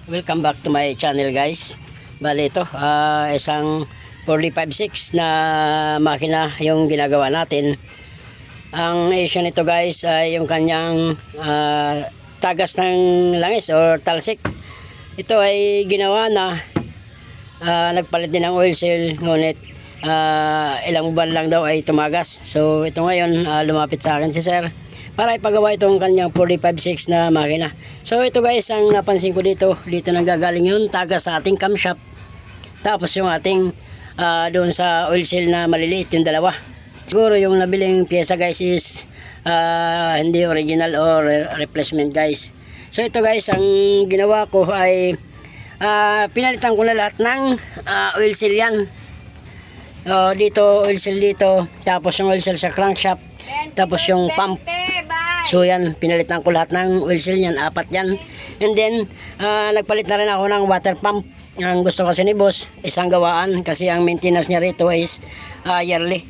Welcome back to my channel guys. Bali ito, isang 4D56 na makina yung ginagawa natin. Ang issue nito guys ay yung kanyang tagas ng langis or talsik. Ito ay ginawa na nagpalit din ng oil seal, ngunit ilang buwan lang daw ay tumagas. So ito ngayon lumapit sa akin si sir para ipagawa itong kanyang 4D56 na makina. So ito guys, ang napansin ko dito nanggagaling yung tagas sa ating camshaft. Tapos yung ating doon sa oil seal na maliliit, yung dalawa. Siguro yung nabiling pyesa guys is hindi original or replacement guys. So ito guys, ang ginawa ko ay pinalitan ko na lahat ng oil seal yan. Dito oil seal dito, tapos yung oil seal sa crankshaft, tapos yung pump. So yan, pinalitan ko lahat ng oil seal yan, 4 yan. And then nagpalit na rin ako ng water pump. Ang gusto kasi ni boss, isang gawaan, kasi ang maintenance niya rito is yearly.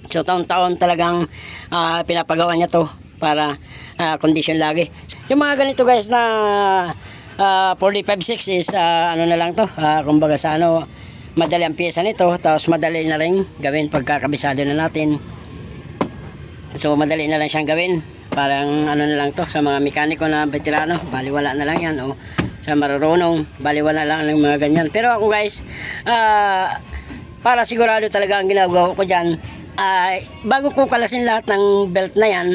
So taon-taon talagang pinapagawa niya to para condition lagi. Yung mga ganito guys na 4D56 is ano na lang to, kumbaga sa ano, madali ang pyesa nito, tapos madali na rin gawin pagkakabisado na natin. So madali na lang siyang gawin, parang ano na lang to sa mga mekaniko na veterano, baliwala na lang yan, o sa marurunong baliwala lang ang mga ganyan. Pero ako guys, para sigurado talaga ang ginagawa ko dyan, bago ko kalasin lahat ng belt na yan,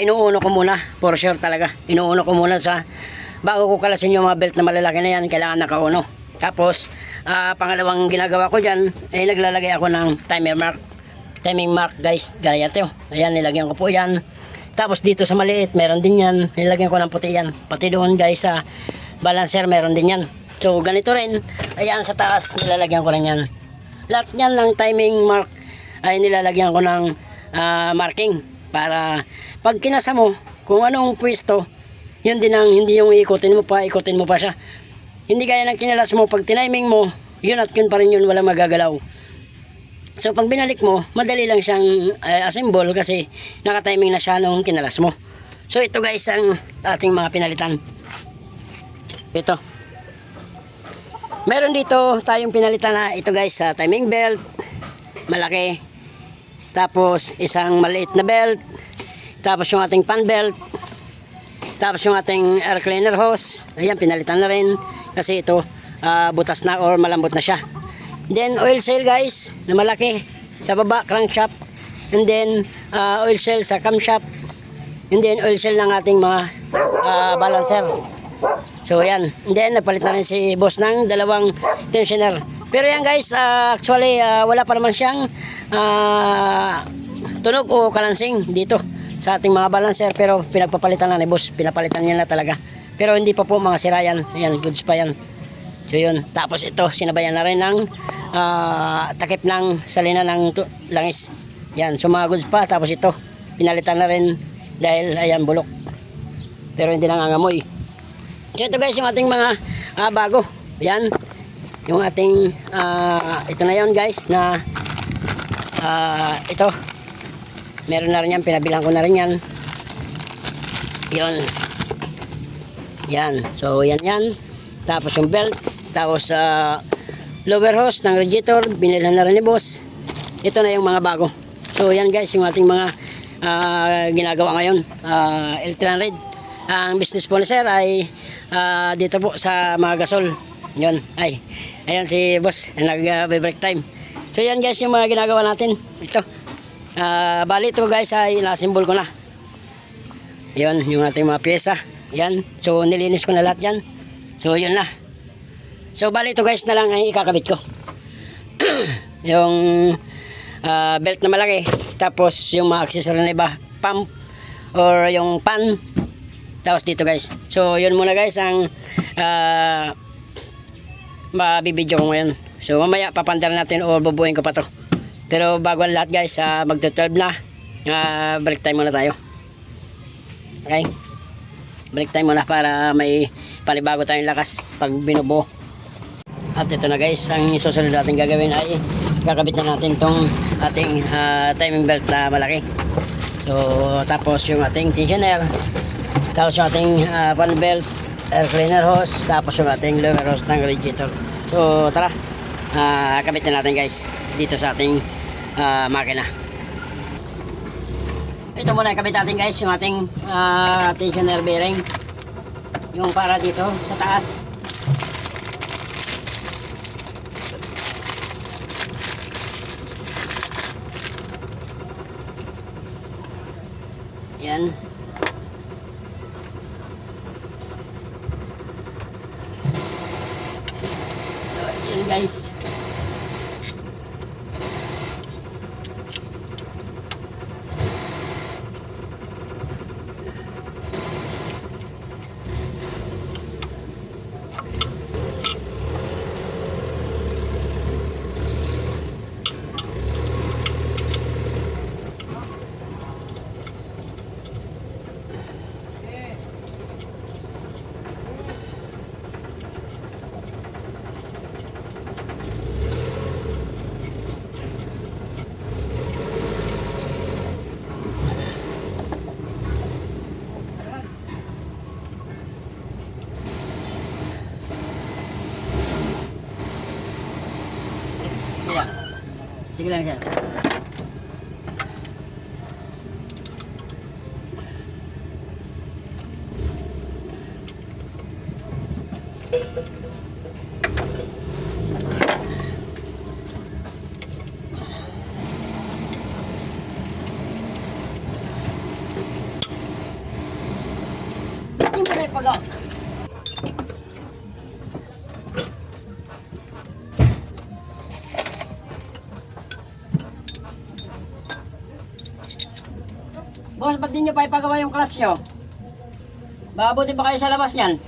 inuuno ko muna, for sure talaga, inuuno ko muna sa bago ko kalasin yung mga belt na malalaki na yan, kailangan nakauno. Tapos pangalawang ginagawa ko dyan ay naglalagay ako ng timing mark guys, gaya ito. Ayan, nilagyan ko po yan. Tapos dito sa maliit meron din yan, nilagyan ko ng puti yan. Pati doon guys sa balancer meron din yan. So ganito rin, ayan sa taas nilalagyan ko rin yan. Lahat yan ng timing mark ay nilalagyan ko ng marking, para pag kinasa mo kung anong pwesto, yun din ang, hindi yung ikutin mo pa siya. Hindi kaya ng kinalas mo, pag tiniming mo, yun at yun pa rin yun, walang magagalaw. So pag binalik mo, madali lang siyang assemble kasi naka-timing na siya nung kinalas mo. So ito guys ang ating mga pinalitan. Ito. Meron dito tayong pinalitan na ito guys, sa timing belt, malaki. Tapos isang maliit na belt. Tapos yung ating fan belt. Tapos yung ating air cleaner hose. Ayan, pinalitan na rin kasi ito butas na or malambot na siya. Then oil seal guys na malaki sa baba, crankshaft. And then oil seal sa camshaft. And then oil seal ng ating mga balancer. So yan. And then nagpalit na rin si boss ng dalawang tensioner. Pero yan guys, actually wala pa naman siyang tunog o kalansing dito sa ating mga balancer, pero pinagpapalitan na ni boss, pinapalitan niya na talaga. Pero hindi pa po mga sira yan. Ayan, goods pa yan. So yun. Tapos ito, sinabayan na rin ng takip ng salina ng langis. Yan, so mga goods pa. Tapos ito, pinalitan na rin dahil ayan, bulok. Pero hindi nangangamoy. So ito guys, yung ating mga bago. Yan, yung ating ito na yun guys, na ito. Meron na rin yan, pinabilang ko na rin yan. Yun. Yan, so yan. Tapos yung belt. Tapos lower hose ng radiator, binilhan na rin ni boss. Ito na yung mga bago. So yan guys, yung ating mga ginagawa ngayon. L300. Ang business po ni sir ay dito po sa mga gasol. Yun, ayan si boss, nag-break time. So yan guys, yung mga ginagawa natin. Ito. Bali ito guys ay nasimbol ko na. Yun, yung ating mga pyesa. Yan, so nilinis ko na lahat yan. So yun na. So bali ito guys na lang ay ikakabit ko. Yung belt na malaki. Tapos yung mga accessory na iba, pump or yung pan. Tapos dito guys. So yun muna guys ang mabibidyo ko ngayon. So mamaya papandar natin o bubuhin ko pa to. Pero bago ang lahat guys, magto-12 na, break time muna tayo. Okay, break time muna para may panibago tayong lakas pag binubuo. At ito na guys, ang isusunod natin gagawin ay kakabit na natin tong ating timing belt na malaki. So tapos yung ating tensioner, tapos yung ating fan belt, air cleaner hose, tapos yung ating lower hose ng radiator. So tara, kabit na natin guys dito sa ating makina. Ito muna kabit natin guys, yung ating tensioner bearing, yung para dito sa taas. Yan. Yan guys. Yan. Sige lang siya. Hindi mo na ipagaw. Boss, ba't di nyo pa ipagawa yung clutch nyo? Babuti ba kayo sa labas niyan?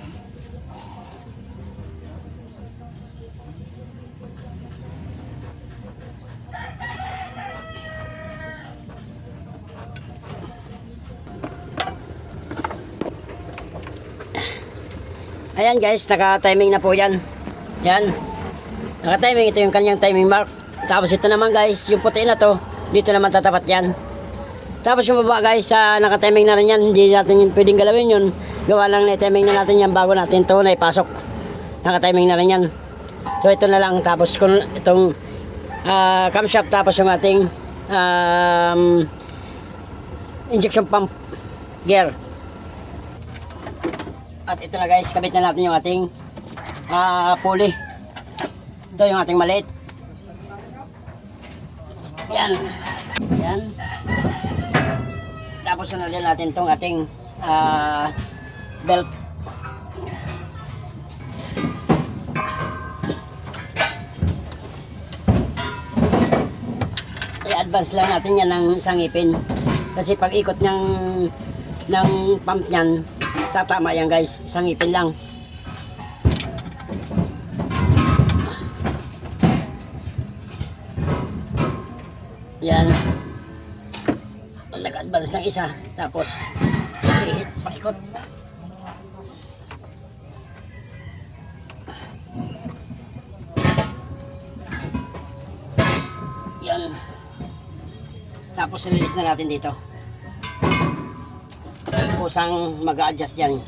Ayan guys, naka-timing na po yan. Yan. Naka-timing, ito yung kanyang timing mark. Tapos ito naman guys, yung puti na to, dito naman tatapat yan. Tapos yung baba guys, naka-timing na rin yan. Hindi natin yun pwedeng galawin yun. Gawa lang na timing na natin yan bago natin ito na ipasok. Naka-timing na rin yan. So ito na lang. Tapos kung itong camshaft, tapos yung ating injection pump gear. At ito na guys, kabit na natin yung ating pulley. Ito yung ating maliit. Yan. Yan. Tapos sunodin natin itong ating belt. I-advance lang natin yan ng isang ipin. Kasi pag ikot ng pump niyan, tatama yan guys, isang ipin lang. Yan. Nag-advance ng isa, tapos ihit, pakikot. Yan. Tapos release na natin dito. Kusang mag-a-adjust yan.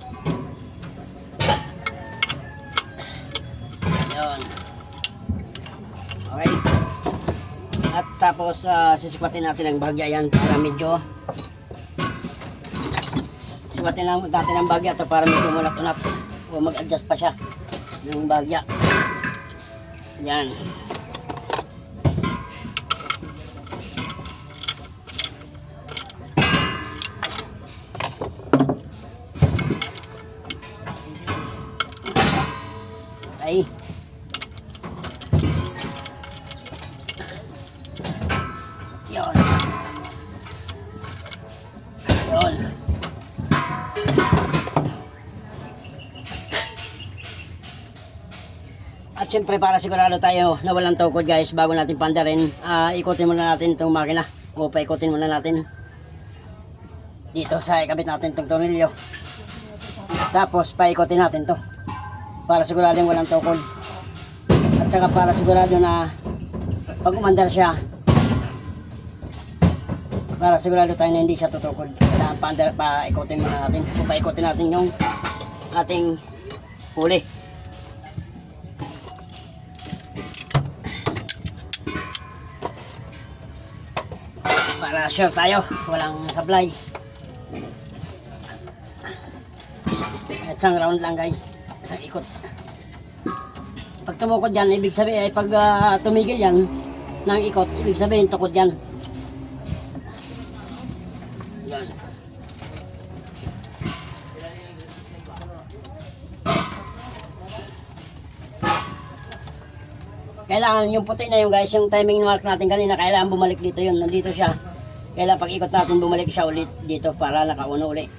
Yan. Okay. At tapos sisipatin natin ang bahagya yan para medyo sipatin lang natin ang bahagya to para medyo mulat-unat o mag-adjust pa siya yung bahagya. Yan. Okay. Yun. Yun. At syempre para sigurado tayo na walang tukod guys, bago natin pandarin, ikutin muna natin itong makina o paikutin muna natin dito sa ikabit natin itong tornilyo. Tapos paikutin natin to para sigurado walang tukod. At saka para sigurado na pag umandar siya, para sigurado tayo na hindi siya tutukod. Kailangan paikutin muna natin. So, paikutin natin yung ating huli. Para sure tayo, walang sablay. Isang round lang guys, isang ikot. Pag tumukod yan, ibig sabihin, pag tumigil yan ng ikot, ibig sabihin tukod yan. Yan. Kailangan yung puti na yung guys, yung timing mark natin kanina, kailangan bumalik dito yun, nandito siya. Kailangan pag ikot natin, bumalik siya ulit dito para nakauno ulit.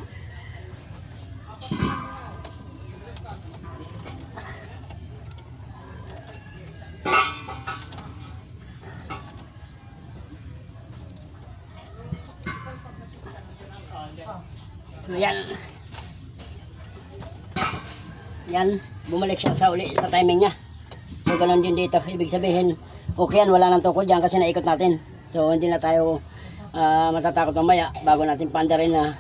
Yan. Yan, bumalik siya sa uli sa timing niya. So ganun din dito, ibig sabihin okay yan, wala nang tukod dyan kasi naikot natin. So hindi na tayo matatakot mamaya bago natin pandarin na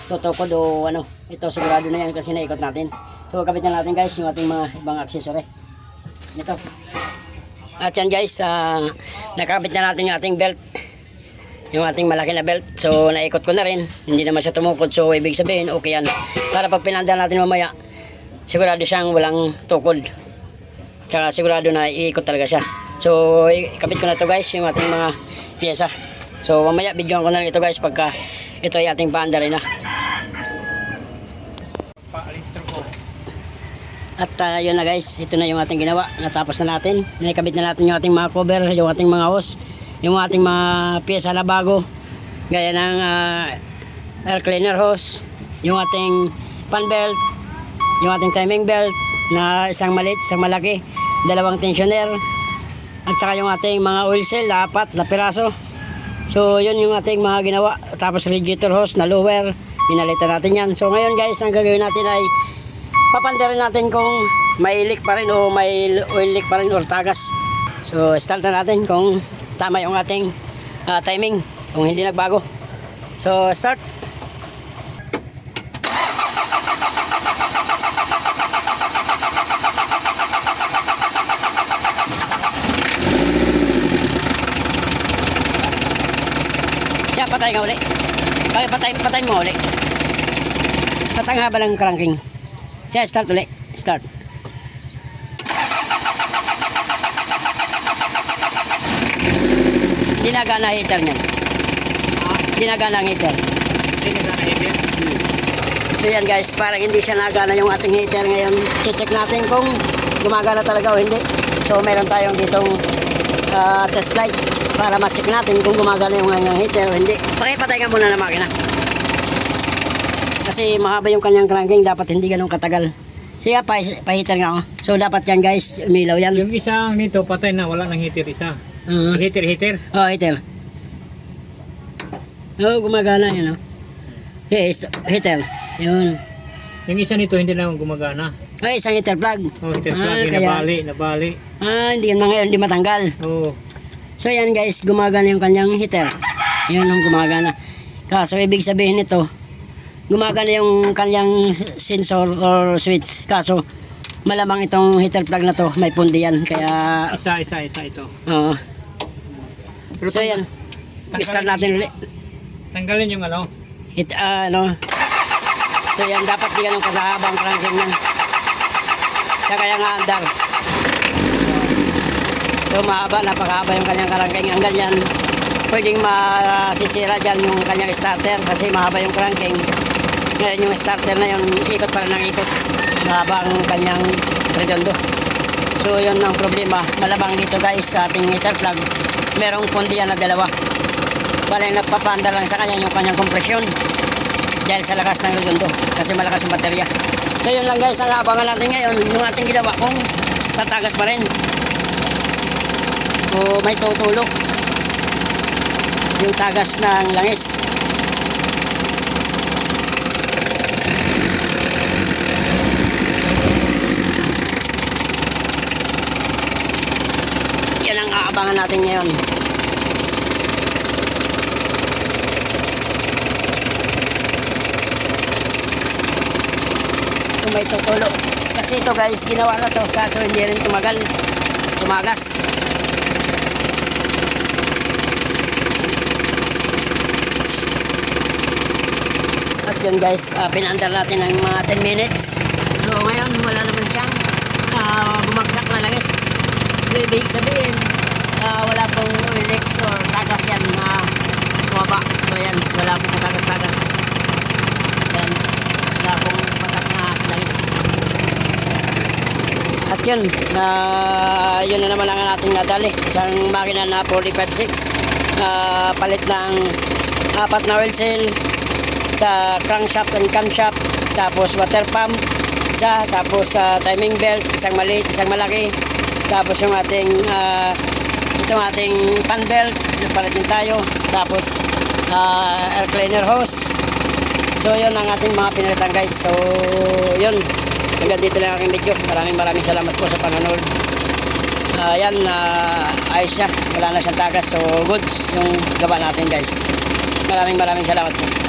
tutukod o ano. Ito sigurado na yan kasi naikot natin. So kabit na natin guys yung ating mga ibang accessory. Ito. At yan guys, nakabit na natin yung ating belt, yung ating malaki na belt. So naikot ko na rin, hindi naman siya tumukod. So ibig sabihin okay yan, para pag pinanda natin mamaya sigurado siyang walang tukod, tsaka sigurado na iikot talaga siya. So ikabit ko na to guys yung ating mga pyesa. So mamaya videoan ko na rin ito guys pagka ito ay ating paandarin na. At yun na guys, ito na yung ating ginawa. Natapos na natin, nakikabit na natin yung ating mga cover, yung ating mga hose, yung ating mga pyesa na bago, gaya ng air cleaner hose, yung ating fan belt, yung ating timing belt na isang maliit, isang malaki, dalawang tensioner, at saka yung ating mga oil seal, 4 na piraso. So yun yung ating mga ginawa. Tapos radiator hose na lower, pinalitan natin yan. So ngayon guys, ang gagawin natin ay papandarin natin kung may leak pa rin o may oil leak pa rin or tagas. So start na natin kung tama yung ating timing, kung hindi nagbago. So start. Siya, patay nga uli. Patay mo uli. Patang haba ng cranking. Siya, start uli. Start. Hindi na gana heater niyan. Hindi na gana ang heater. Hindi na gana heater? So yan guys, parang hindi siya nagana yung ating heater ngayon. Check natin kung gumagana talaga o hindi. So meron tayong ditong test flight para ma-check natin kung gumagana yung kanyang heater o hindi. Pakipatay ka muna na makina. Kasi mahaba yung kanyang cranking, dapat hindi ganun katagal. Siya, pa-heater nga ako. So dapat yan guys, umilaw yan. Yung isang nito patay na, wala nang heater isa. Heater. Oh, heater. Oh, gumagana yan, oh. Yes, heater. Yun. Yung isa nito hindi na gumagana. Ay, isang heater plug. Oh, heater plug, nabali. Hindi yan mga hindi matanggal. Oh. So yan guys, gumagana yung kanyang heater. Yun ang gumagana. Kaso ibig sabihin nito, gumagana yung kanyang sensor or switch. Kaso malamang itong heater plug na to may pundi yan, kaya Isa ito. oo. Pero So yan, start natin ulit. Tanggalin yung ano. So yan, dapat di ganun kasahabang cranking yan. Kaya nga andar. So mahaba, napakahaba yung kanyang cranking. Ang ganyan, pwedeng masisira dyan yung kanyang starter kasi mahaba yung cranking. Ngayon yung starter na yun, ikot pa rin ng ikot. Mahaba ang kanyang redondo. So yun ang problema. Malabang dito guys sa ating heater plug, merong pundi yan na dalawa. Bale nagpapanda lang sa kanya yung kanyang kompresyon dahil sa lakas ng redondo kasi malakas yung baterya. So yun lang guys, ang abangan natin ngayon yung ating ginawa kung tatagas pa rin o may tutulog yung tagas ng langis. Yan ang aabangan natin ngayon. Kung may tutulog kasi ito guys, ginawa na to kaso hindi rin tumagas. At yun guys, pinaandar natin ng mga 10 minutes. So ngayon wala naman siyang bumagsak na langis. So ibig sabihin, wala pong oil leaks or tagas yan na bumaba. So yan, wala pong tagas-tagas. Yan, wala pong patak na langis. At yun, yun na naman ang ating nadali. Isang makina na 456. Palit ng 4 na oil seal sa crankshaft and camshaft, tapos water pump isa, tapos timing belt, isang maliit, isang malaki, tapos yung ating itong ating fan belt, palit din tayo, tapos air cleaner hose. So yun ang ating mga pinalitan guys. So yun, hanggang dito lang aking video. Maraming salamat po sa panonood. Yan, ayos siya, wala na siyang tagas, so goods yung gawa natin guys. Maraming salamat po.